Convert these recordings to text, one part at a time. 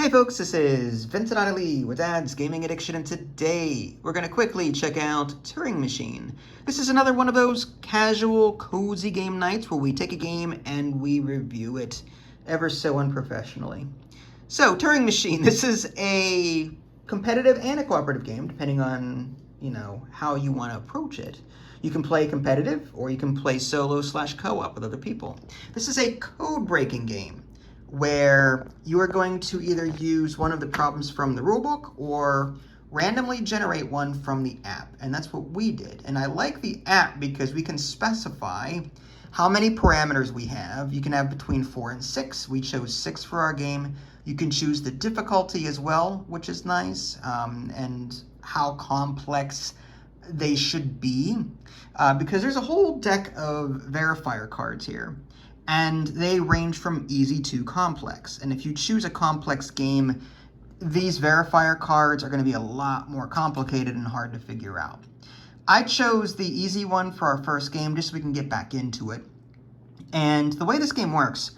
Hey folks, this is Vincent Ottilie with Dad's Gaming Addiction, and today we're going to quickly check out Turing Machine. This is another one of those casual, cozy game nights where we take a game and we review it ever so unprofessionally. So, Turing Machine, this is a competitive and a cooperative game, depending on, how you want to approach it. You can play competitive, or you can play solo/co-op with other people. This is a code-breaking game, where you are going to either use one of the problems from the rulebook or randomly generate one from the app. And that's what we did. And I like the app because we can specify how many parameters we have. You can have between 4 and 6. We chose 6 for our game. You can choose the difficulty as well, which is nice, and how complex they should be, because there's a whole deck of verifier cards here. And they range from easy to complex. And if you choose a complex game, these verifier cards are going to be a lot more complicated and hard to figure out. I chose the easy one for our first game just so we can get back into it. And the way this game works,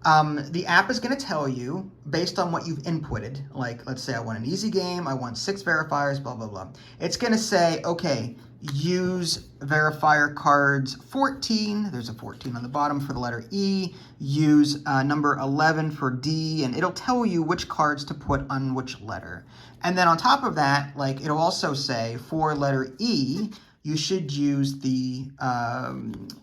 the app is going to tell you, based on what you've inputted, like let's say I want an easy game, I want 6 verifiers, blah, blah, blah. It's going to say, okay, use verifier cards 14, there's a 14 on the bottom for the letter E, use number 11 for D, and it'll tell you which cards to put on which letter. And then on top of that, like it'll also say for letter E, you should use the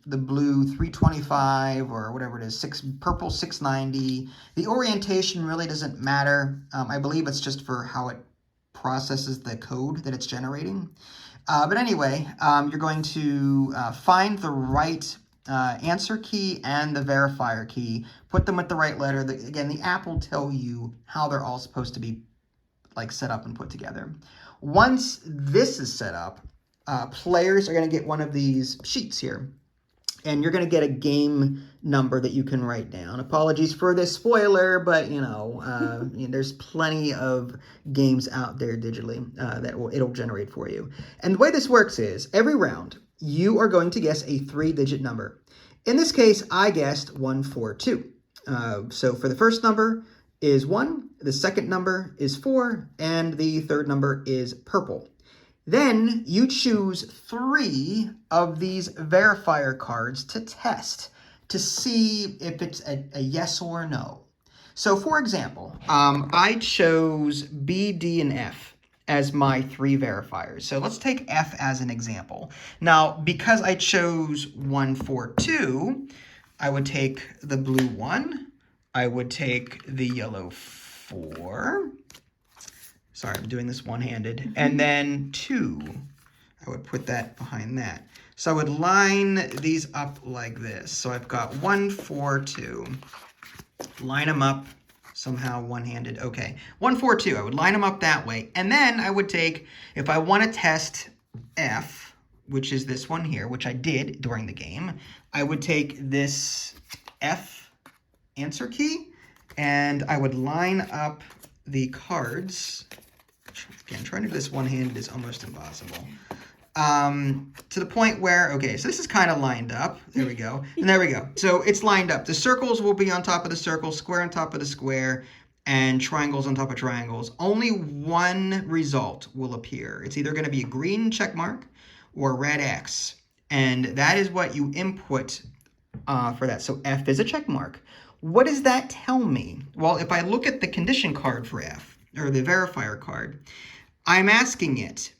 blue 325 or whatever it is, purple 690. The orientation really doesn't matter. I believe it's just for how it processes the code that it's generating. But anyway, you're going to find the right answer key and the verifier key, put them with the right letter. Again, the app will tell you how they're all supposed to be set up and put together. Once this is set up, players are going to get one of these sheets here, and you're going to get a game number that you can write down. Apologies for this spoiler, but there's plenty of games out there digitally that it'll generate for you. And the way this works is every round you are going to guess a 3-digit number. In this case, I guessed 142. So for the first number is 1, the second number is 4, and the third number is purple. Then you choose 3 of these verifier cards to test to see if it's a yes or no. So for example, I chose B, D, and F as my 3 verifiers. So let's take F as an example. Now, because I chose 142, I would take the blue 1, I would take the yellow 4, sorry, I'm doing this one-handed. And then 2, I would put that behind that. So I would line these up like this. So I've got 1, 4, 2. Line them up somehow one-handed. Okay, 1, 4, 2. I would line them up that way. And then I would take, if I want to test F, which is this one here, which I did during the game, I would take this F answer key, and I would line up the cards. Again, trying to do this one-handed is almost impossible. To the point where, okay, so this is kind of lined up. There we go. And there we go. So it's lined up. The circles will be on top of the circle, square on top of the square, and triangles on top of triangles. Only one result will appear. It's either going to be a green check mark or a red X. And that is what you input for that. So F is a check mark. What does that tell me? Well, if I look at the condition card for F, or the verifier card, I'm asking it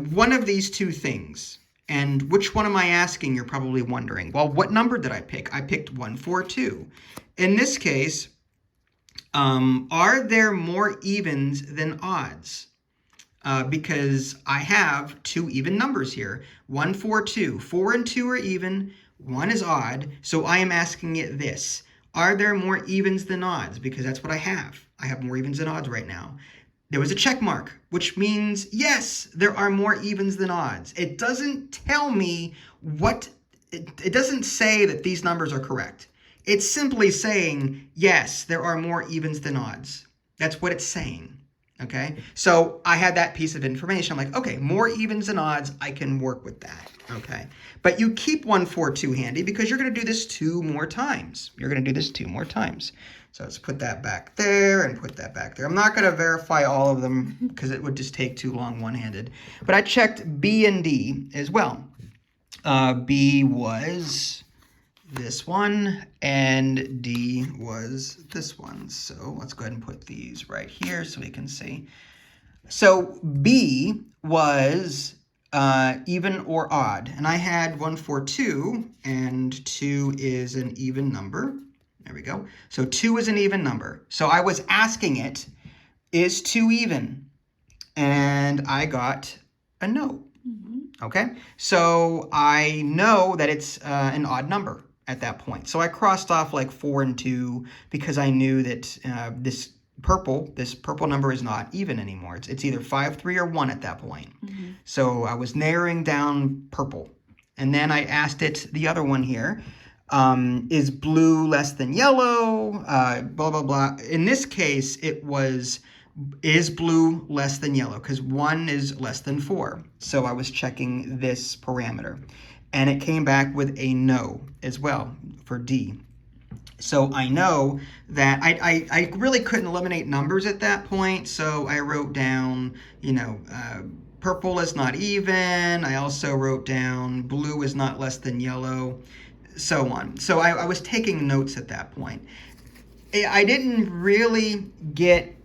one of these 2 things. And which one am I asking, you're probably wondering. Well, what number did I pick? I picked 142. In this case, are there more evens than odds? Because I have 2 even numbers here. 1, 4, 2. 4 and 2 are even, 1 is odd. So I am asking it this. Are there more evens than odds? Because that's what I have. I have more evens than odds right now. There was a check mark, which means, yes, there are more evens than odds. It doesn't tell me what, it doesn't say that these numbers are correct. It's simply saying, yes, there are more evens than odds. That's what it's saying, okay? So I had that piece of information. I'm like, okay, more evens than odds, I can work with that, okay? But you keep 142 handy because you're going to do this 2 more times. You're going to do this 2 more times. So let's put that back there and put that back there. I'm not going to verify all of them because it would just take too long one-handed. But I checked B and D as well. B was this one and D was this one. So let's go ahead and put these right here so we can see. So B was even or odd. And I had 1, 4, 2, and 2 is an even number. There we go. So 2 is an even number. So I was asking it, is 2 even? And I got a no. Okay, so I know that it's an odd number at that point. So I crossed off like 4 and 2 because I knew that this purple number is not even anymore. It's either 5, 3, or 1 at that point. So I was narrowing down purple. And then I asked it the other one here. Is blue less than yellow? Blah, blah, blah. In this case, it was, is blue less than yellow? Because 1 is less than 4. So I was checking this parameter. And it came back with a no as well for D. So I know that I really couldn't eliminate numbers at that point. So I wrote down, purple is not even. I also wrote down blue is not less than yellow. So on. So I was taking notes at that point. I didn't really get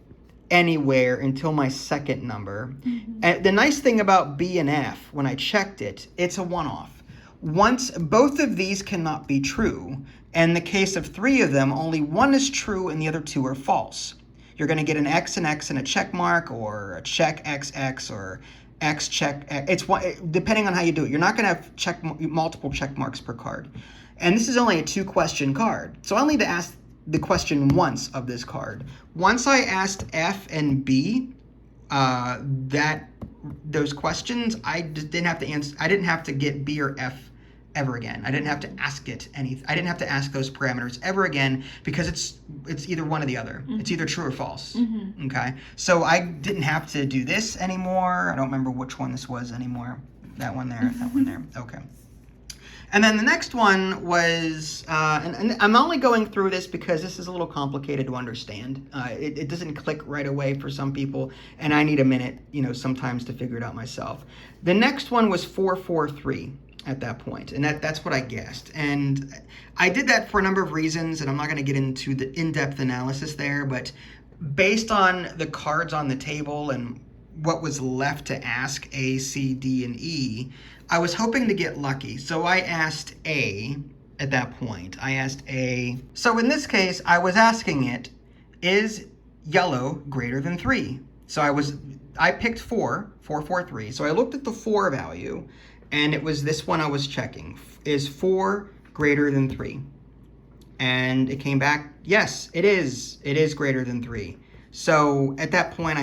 anywhere until my second number. And the nice thing about B and F, when I checked it, it's a one-off. Once both of these cannot be true, and in the case of 3 of them, only 1 is true and the other 2 are false. You're going to get an X and X and a check mark, or a check XX, or X check X. It's one, depending on how you do it. You're not going to have multiple check marks per card. And this is only a 2-question card. So I only need to ask the question once of this card. Once I asked F and B those questions, I just didn't have to answer. I didn't have to get B or F ever again. I didn't have to ask it anything. I didn't have to ask those parameters ever again because it's either one or the other. It's either true or false. Okay. So I didn't have to do this anymore. I don't remember which one this was anymore. That one there. That one there. Okay. And then the next one was, and I'm only going through this because this is a little complicated to understand. It doesn't click right away for some people, and I need a minute, sometimes to figure it out myself. The next one was 443 at that point, and that's what I guessed. And I did that for a number of reasons, and I'm not going to get into the in-depth analysis there, but based on the cards on the table and what was left to ask, A, C, D, and E, I was hoping to get lucky. So I asked A at that point. I asked A. So in this case, I was asking it, is yellow greater than 3? So I picked 443. So I looked at the 4 value, and it was this one I was checking. Is 4 greater than 3? And it came back, yes, it is. It is greater than 3. So at that point, I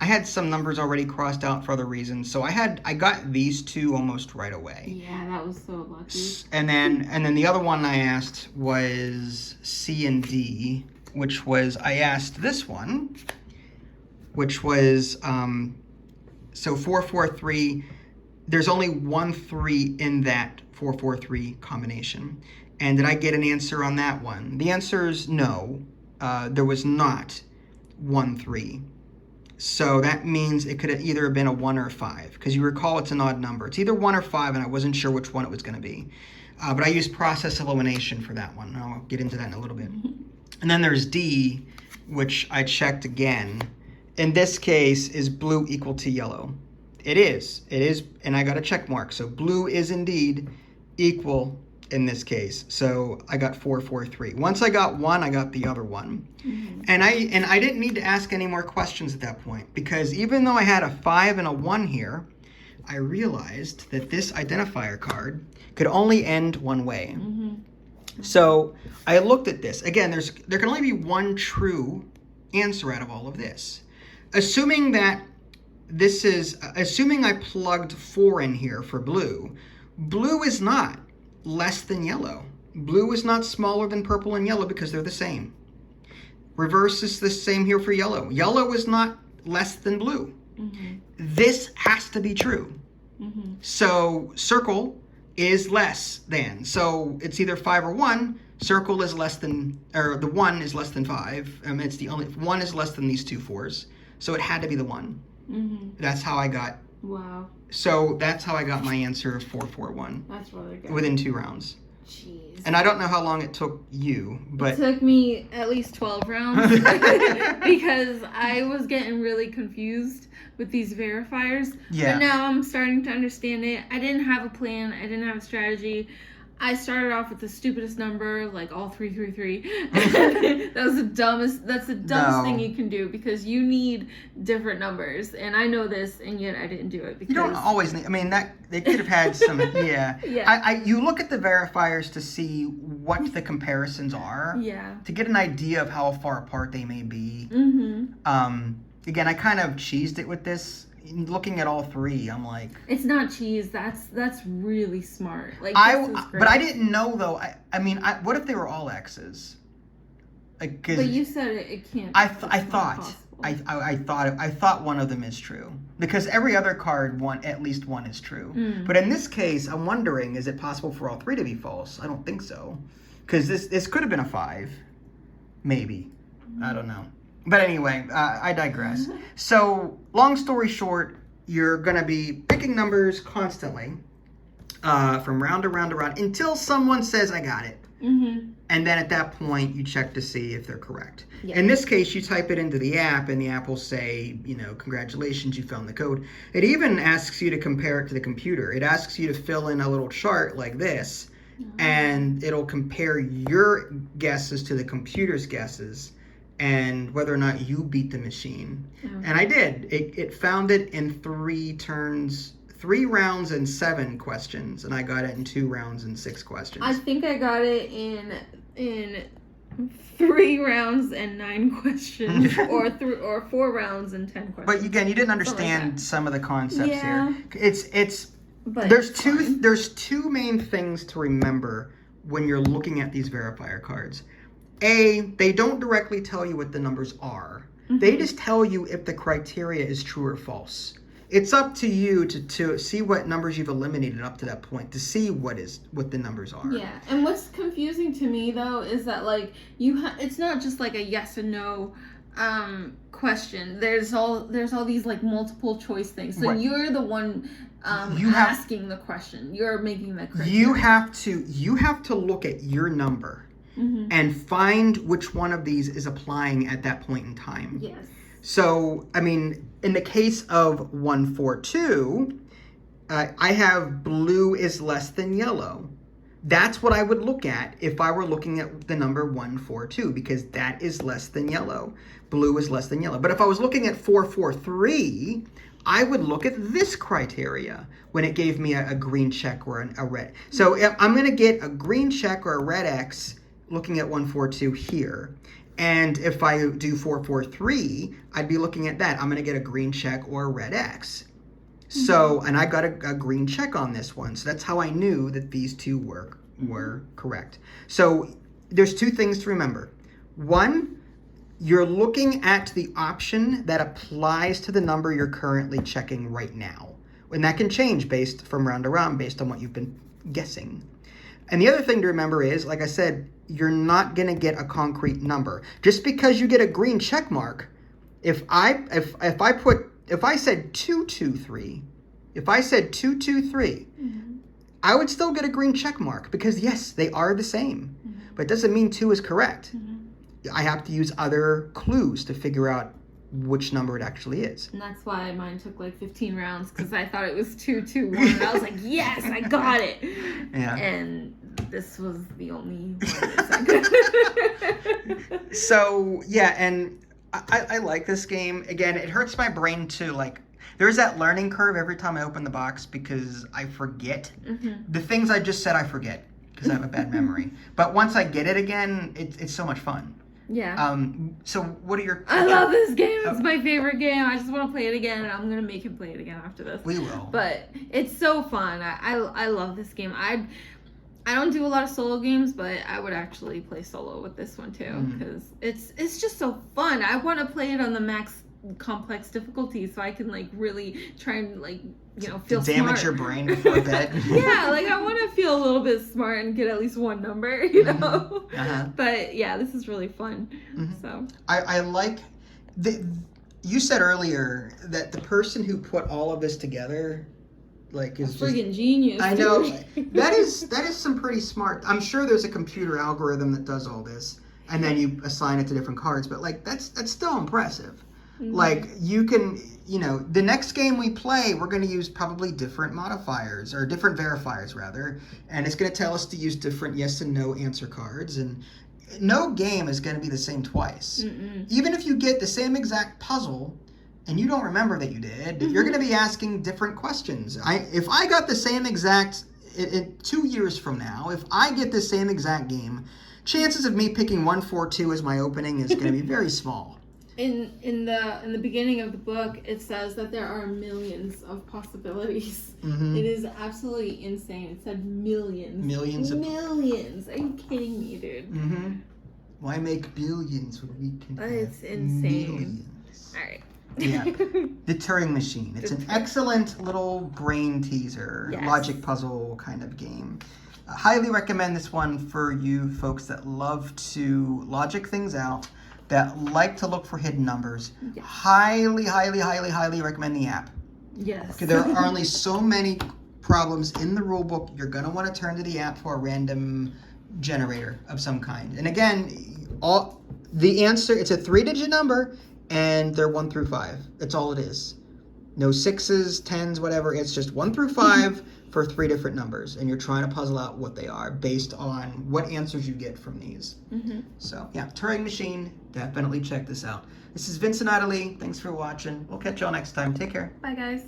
had some numbers already crossed out for other reasons, so I got these 2 almost right away. Yeah, that was so lucky. And then the other one I asked was C and D, which was I asked this one, which was so 443. There's only 1 3 in that 443 combination, and did I get an answer on that one? The answer is no. There was not 1 3. So that means it could have either been a 1 or a 5, because you recall it's an odd number. It's either 1 or 5, and I wasn't sure which one it was going to be. But I used process elimination for that one. I'll get into that in a little bit. And then there's D, which I checked again. In this case, is blue equal to yellow? It is, and I got a check mark. So blue is indeed equal in this case. So I got 443. Once I got one, I got the other one. And I didn't need to ask any more questions at that point, because even though I had a 5 and a 1 here, I realized that this identifier card could only end one way. So I looked at this. Again, there can only be one true answer out of all of this. Assuming that assuming I plugged 4 in here for blue, blue is not less than yellow. Blue is not smaller than purple and yellow because they're the same. Reverse is the same here for yellow. Yellow is not less than blue. This has to be true. So circle is less than. So it's either 5 or 1. Circle is less than, or the 1 is less than 5. It's the only, 1 is less than these two 4s. So it had to be the 1. Mm-hmm. That's how I got. Wow. So that's how I got my answer of 441. That's really good. Within 2 rounds. Jeez. And I don't know how long it took you, but... It took me at least 12 rounds because I was getting really confused with these verifiers. Yeah. But now I'm starting to understand it. I didn't have a plan. I didn't have a strategy. I started off with the stupidest number, like all 333. That's the dumbest thing you can do because you need different numbers. And I know this, and yet I didn't do it because... You don't always need... I mean, that they could have had some... Yeah. Yeah. You look at the verifiers to see what the comparisons are. Yeah. To get an idea of how far apart they may be. Mm-hmm. Again, I kind of cheesed it with this. Looking at all 3, I'm like... It's not cheese. That's really smart. Like, but I didn't know, though. I mean, what if they were all X's? Like, but you said it can't. I thought one of them is true. Because every other card, at least one is true. Mm. But in this case, I'm wondering, is it possible for all 3 to be false? I don't think so. Because this could have been a 5. Maybe. I don't know. But anyway, I digress. So, long story short, you're going to be picking numbers constantly from round to round to round until someone says, I got it. Mm-hmm. And then at that point, you check to see if they're correct. Yeah. In this case, you type it into the app, and the app will say, congratulations, you found the code. It even asks you to compare it to the computer. It asks you to fill in a little chart like this, and it'll compare your guesses to the computer's guesses, and whether or not you beat the machine. Okay. And I did. It found it in 3 turns, 3 rounds and 7 questions, and I got it in 2 rounds and 6 questions. I think I got it in 3 rounds and 9 questions, or 4 rounds and 10 questions. But again, you didn't understand some of the concepts here. But there's two main things to remember when you're looking at these verifier cards. A, they don't directly tell you what the numbers are. Mm-hmm. They just tell you if the criteria is true or false. It's up to you to see what numbers you've eliminated up to that point, to see what the numbers are. Yeah, and what's confusing to me though is that like it's not just like a yes and no question. There's all these like multiple choice things. So you're the one asking the question. You're making the criteria. You have to look at your number. Mm-hmm. And find which one of these is applying at that point in time. Yes. So, I mean, in the case of 142, I have blue is less than yellow. That's what I would look at if I were looking at the number 142, because that is less than yellow. Blue is less than yellow. But if I was looking at 443, I would look at this criteria when it gave me a green check or a red. So if I'm going to get a green check or a red X looking at 142 here. And if I do 443, I'd be looking at that. I'm going to get a green check or a red X. So, and I got a green check on this one. So that's how I knew that these two were correct. So there's 2 things to remember. One, you're looking at the option that applies to the number you're currently checking right now. And that can change from round to round based on what you've been guessing. And the other thing to remember is, like I said, you're not going to get a concrete number. Just because you get a green check mark, if I said 223, mm-hmm. I would still get a green check mark because yes, they are the same. Mm-hmm. But it doesn't mean 2 is correct. Mm-hmm. I have to use other clues to figure out which number it actually is. And that's why mine took like 15 rounds because I thought it was 221. And I was like, yes, I got it. Yeah. And this was the only one. So, yeah, and I like this game. Again, it hurts my brain too. Like, there's that learning curve every time I open the box because I forget. Mm-hmm. The things I just said I forget because I have a bad memory. But once I get it again, it's so much fun. Yeah. So what are your... I love this game. It's my favorite game. I just want to play it again, and I'm going to make him play it again after this. We will. But it's so fun. I love this game. I don't do a lot of solo games, but I would actually play solo with this one too because it's just so fun. I want to play it on the max complex difficulties, so I can like really try and like feel damage smart. your brain before bed. Yeah, like I want to feel a little bit smart and get at least one number, But yeah, this is really fun. So I like you said earlier that the person who put all of this together like is friggin' genius. I know. that is some pretty smart. I'm sure there's a computer algorithm that does all this, and then you assign it to different cards. But like that's still impressive. Like you can, the next game we play, we're going to use probably different modifiers or different verifiers rather, and it's going to tell us to use different yes and no answer cards, and no game is going to be the same twice. Even if you get the same exact puzzle and you don't remember that you did, you're going to be asking different questions. If I got the same exact, 2 years from now, if I get the same exact game, chances of me picking 142 as my opening is going to be very small. In the beginning of the book, it says that there are millions of possibilities. It is absolutely insane. It said millions. Millions. Are you kidding me, dude? Why make billions when we can It's insane. Millions? All right. Yeah. The Turing Machine. It's an excellent little brain teaser, logic puzzle kind of game. Highly recommend this one for you folks that love to logic things out, that like to look for hidden numbers. Highly recommend the app. Yes. Okay, there are only so many problems in the rule book. You're going to want to turn to the app for a random generator of some kind. And again, the answer, it's a 3-digit number, and they're 1 through 5. That's all it is. No 6s, 10s, whatever. It's just 1 through 5 for 3 different numbers, and you're trying to puzzle out what they are based on what answers you get from these. So yeah, Turing Machine, definitely check this out. This is Vincent Adderley. Thanks for watching. We'll catch y'all next time. Take care. Bye, guys.